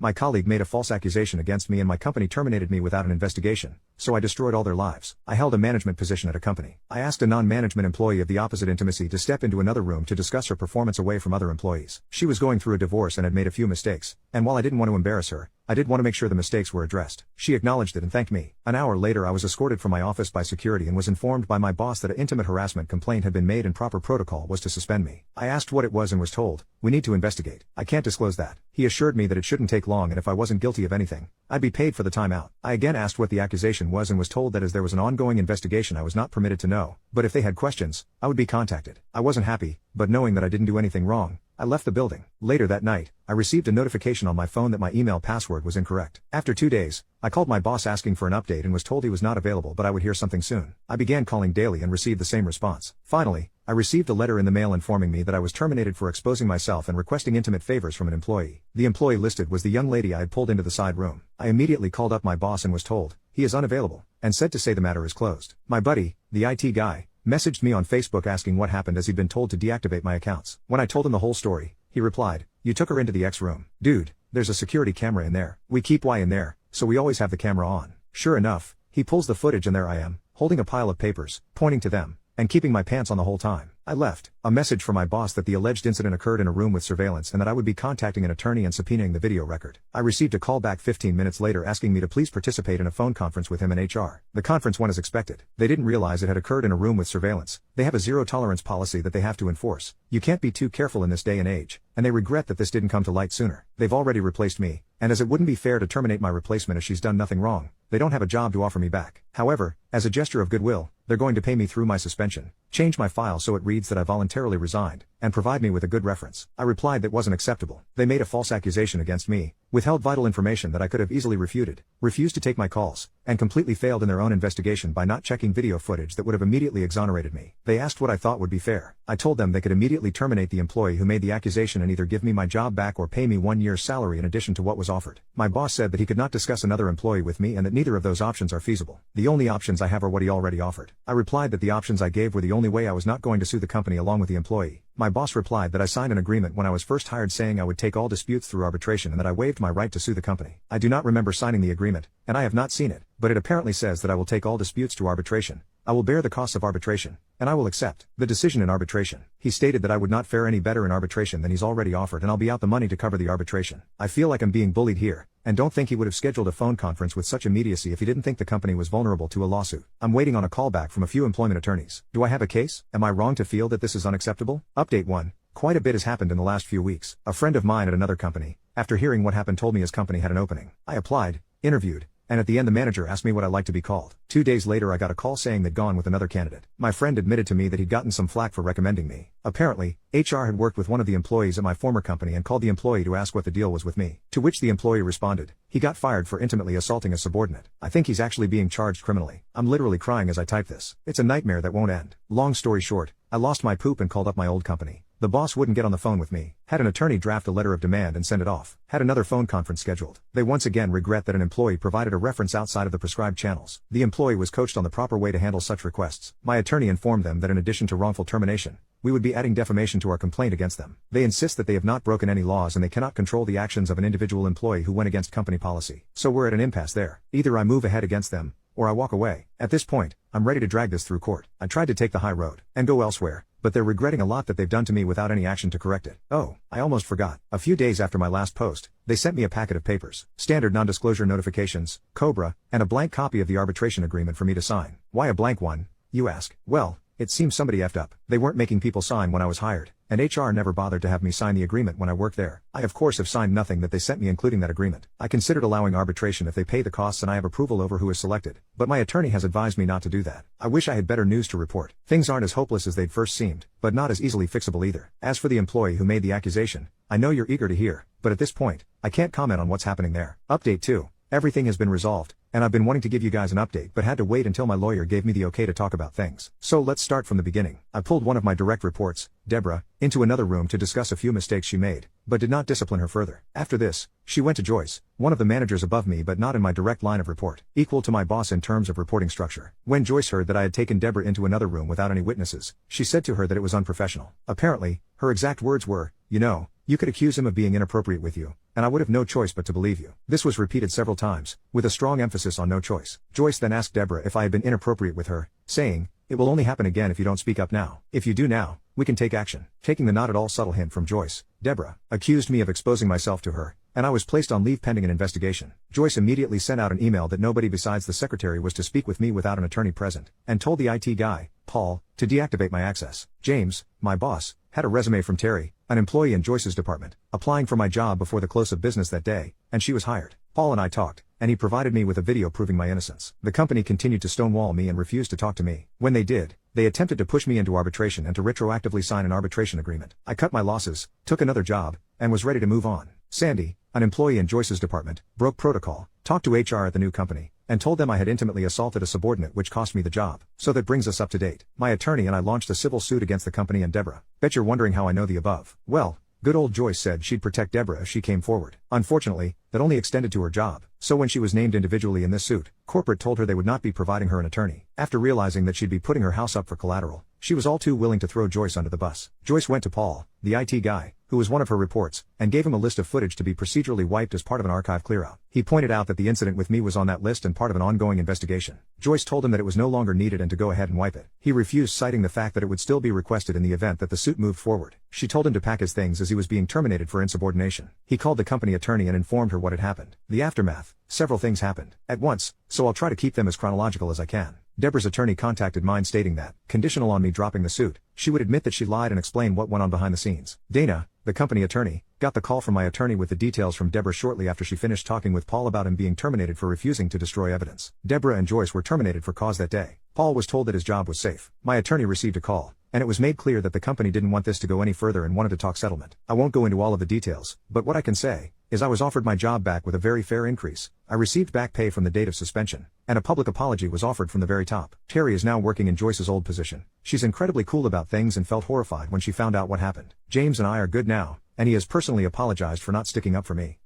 My colleague made a false accusation against me and my company terminated me without an investigation, so I destroyed all their lives. I held a management position at a company. I asked a non-management employee of the opposite intimacy to step into another room to discuss her performance away from other employees. She was going through a divorce and had made a few mistakes, and while I didn't want to embarrass her, I did want to make sure the mistakes were addressed. She acknowledged it and thanked me. An hour later I was escorted from my office by security and was informed by my boss that an intimate harassment complaint had been made and proper protocol was to suspend me. I asked what it was and was told, "We need to investigate. I can't disclose that." He assured me that it shouldn't take long and if I wasn't guilty of anything, I'd be paid for the time out. I again asked what the accusation was and was told that as there was an ongoing investigation I was not permitted to know, but if they had questions, I would be contacted. I wasn't happy, but knowing that I didn't do anything wrong, I left the building. Later that night, I received a notification on my phone that my email password was incorrect. After 2 days, I called my boss asking for an update and was told he was not available but I would hear something soon. I began calling daily and received the same response. Finally, I received a letter in the mail informing me that I was terminated for exposing myself and requesting intimate favors from an employee. The employee listed was the young lady I had pulled into the side room. I immediately called up my boss and was told, he is unavailable, and said to say the matter is closed. My buddy, the IT guy, messaged me on Facebook asking what happened as he'd been told to deactivate my accounts. When I told him the whole story, he replied, "You took her into the X room. Dude, there's a security camera in there. We keep Y in there, so we always have the camera on." Sure enough, he pulls the footage and there I am, holding a pile of papers, pointing to them, and keeping my pants on the whole time. I left a message from my boss that the alleged incident occurred in a room with surveillance and that I would be contacting an attorney and subpoenaing the video record. I received a call back 15 minutes later asking me to please participate in a phone conference with him and HR. The conference went as expected. They didn't realize it had occurred in a room with surveillance. They have a zero tolerance policy that they have to enforce. You can't be too careful in this day and age, and they regret that this didn't come to light sooner. They've already replaced me, and as it wouldn't be fair to terminate my replacement as she's done nothing wrong, they don't have a job to offer me back. However, as a gesture of goodwill, they're going to pay me through my suspension, change my file so it reads that I voluntarily resigned, and provide me with a good reference. I replied that wasn't acceptable. They made a false accusation against me, withheld vital information that I could have easily refuted, refused to take my calls, and completely failed in their own investigation by not checking video footage that would have immediately exonerated me. They asked what I thought would be fair. I told them they could immediately terminate the employee who made the accusation and either give me my job back or pay me 1 year's salary in addition to what was offered. My boss said that he could not discuss another employee with me and that neither of those options are feasible. The only options I have are what he already offered. I replied that the options I gave were the only way I was not going to sue the company along with the employee. My boss replied that I signed an agreement when I was first hired saying I would take all disputes through arbitration and that I waived my right to sue the company. I do not remember signing the agreement, and I have not seen it, but it apparently says that I will take all disputes to arbitration. I will bear the costs of arbitration, and I will accept the decision in arbitration. He stated that I would not fare any better in arbitration than he's already offered and I'll be out the money to cover the arbitration. I feel like I'm being bullied here, and don't think he would have scheduled a phone conference with such immediacy if he didn't think the company was vulnerable to a lawsuit. I'm waiting on a callback from a few employment attorneys. Do I have a case? Am I wrong to feel that this is unacceptable? Update 1. Quite a bit has happened in the last few weeks. A friend of mine at another company, after hearing what happened, told me his company had an opening. I applied, interviewed, and at the end the manager asked me what I'd like to be called. 2 days later I got a call saying they'd gone with another candidate. My friend admitted to me that he'd gotten some flack for recommending me. Apparently, HR had worked with one of the employees at my former company and called the employee to ask what the deal was with me. To which the employee responded, he got fired for intimately assaulting a subordinate. I think he's actually being charged criminally. I'm literally crying as I type this. It's a nightmare that won't end. Long story short, I lost my poop and called up my old company. The boss wouldn't get on the phone with me, had an attorney draft a letter of demand and send it off, had another phone conference scheduled. They once again regret that an employee provided a reference outside of the prescribed channels. The employee was coached on the proper way to handle such requests. My attorney informed them that in addition to wrongful termination, we would be adding defamation to our complaint against them. They insist that they have not broken any laws and they cannot control the actions of an individual employee who went against company policy. So we're at an impasse there. Either I move ahead against them, or I walk away. At this point, I'm ready to drag this through court. I tried to take the high road and go elsewhere, but they're regretting a lot that they've done to me without any action to correct it. Oh, I almost forgot. A few days after my last post, they sent me a packet of papers, standard non-disclosure notifications, COBRA, and a blank copy of the arbitration agreement for me to sign. Why a blank one, you ask? Well, it seems somebody effed up. They weren't making people sign when I was hired, and HR never bothered to have me sign the agreement when I worked there. I of course have signed nothing that they sent me including that agreement. I considered allowing arbitration if they pay the costs and I have approval over who is selected, but my attorney has advised me not to do that. I wish I had better news to report. Things aren't as hopeless as they'd first seemed, but not as easily fixable either. As for the employee who made the accusation, I know you're eager to hear, but at this point, I can't comment on what's happening there. Update 2. Everything has been resolved, and I've been wanting to give you guys an update but had to wait until my lawyer gave me the okay to talk about things. So let's start from the beginning. I pulled one of my direct reports, Deborah, into another room to discuss a few mistakes she made, but did not discipline her further. After this, she went to Joyce, one of the managers above me but not in my direct line of report, equal to my boss in terms of reporting structure. When Joyce heard that I had taken Deborah into another room without any witnesses, she said to her that it was unprofessional. Apparently, her exact words were, "You know, you could accuse him of being inappropriate with you, and and I would have no choice but to believe you. This was repeated several times, with a strong emphasis on no choice. Joyce then asked Deborah if I had been inappropriate with her, saying, "It will only happen again if you don't speak up now. If you do now, we can take action." Taking the not at all subtle hint from Joyce, Deborah accused me of exposing myself to her, and I was placed on leave pending an investigation. Joyce immediately sent out an email that nobody besides the secretary was to speak with me without an attorney present, and told the IT guy, Paul, to deactivate my access. James, my boss, had a resume from Terry, an employee in Joyce's department, applying for my job before the close of business that day, and she was hired. Paul and I talked, and he provided me with a video proving my innocence. The company continued to stonewall me and refused to talk to me. When they did, they attempted to push me into arbitration and to retroactively sign an arbitration agreement. I cut my losses, took another job, and was ready to move on. Sandy, an employee in Joyce's department, broke protocol, talked to HR at the new company, and told them I had intimately assaulted a subordinate, which cost me the job. So that brings us up to date. My attorney and I launched a civil suit against the company and Deborah. Bet you're wondering how I know the above. Well, good old Joyce said she'd protect Deborah if she came forward. Unfortunately, that only extended to her job. So when she was named individually in this suit, corporate told her they would not be providing her an attorney. After realizing that she'd be putting her house up for collateral, she was all too willing to throw Joyce under the bus. Joyce went to Paul, the IT guy, who was one of her reports, and gave him a list of footage to be procedurally wiped as part of an archive clearout. He pointed out that the incident with me was on that list and part of an ongoing investigation. Joyce told him that it was no longer needed and to go ahead and wipe it. He refused, citing the fact that it would still be requested in the event that the suit moved forward. She told him to pack his things as he was being terminated for insubordination. He called the company attorney and informed her what had happened. The aftermath: several things happened at once, so I'll try to keep them as chronological as I can. Deborah's attorney contacted mine stating that, conditional on me dropping the suit, she would admit that she lied and explain what went on behind the scenes. Dana, the company attorney, got the call from my attorney with the details from Deborah shortly after she finished talking with Paul about him being terminated for refusing to destroy evidence. Deborah and Joyce were terminated for cause that day. Paul was told that his job was safe. My attorney received a call, and it was made clear that the company didn't want this to go any further and wanted to talk settlement. I won't go into all of the details, but what I can say is I was offered my job back with a very fair increase. I received back pay from the date of suspension, and a public apology was offered from the very top. Terry is now working in Joyce's old position. She's incredibly cool about things and felt horrified when she found out what happened. James and I are good now, and he has personally apologized for not sticking up for me.